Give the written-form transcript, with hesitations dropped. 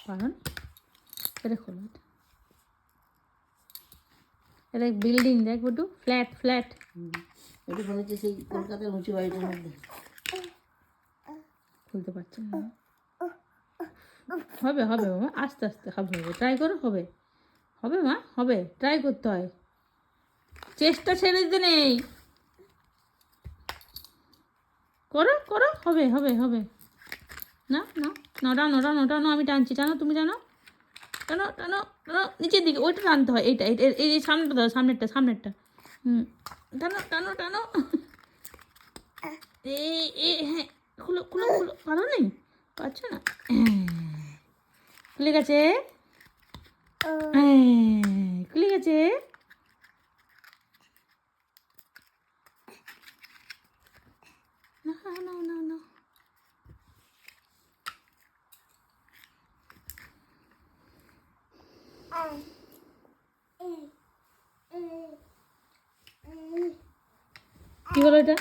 পারো না? এটা খোলো, এটা বিল্ডিং দেখ বটু, ফ্ল্যাট ফ্ল্যাট। এটা মনে হচ্ছে সেই কলকাতার উঁচু বাড়িটার মধ্যে। খুলতে পারছি না। হবে হবে মা, আস্তে আস্তে হবে, হবে, ট্রাই করো, হবে হবে মা, হবে, ট্রাই করতে হয়, চেষ্টা ছেড়ে দিতে নেই, করো করো, হবে হবে হবে। না না না, টানো টানো টানো, আমি টানছি, টানো, তুমি টানো, টানো টানো টানো, নিচের দিকে ওইটা টানতে হয়, এইটা এই এই সামনেটা দাও, সামনেরটা সামনেরটা, টানো টানো টানো, এ হ্যাঁ, খুলো খুলো খুলো, পারো নেই, পারছো না, খুলে গেছে, খুলে গেছে, না না না না, কি বলো এটা?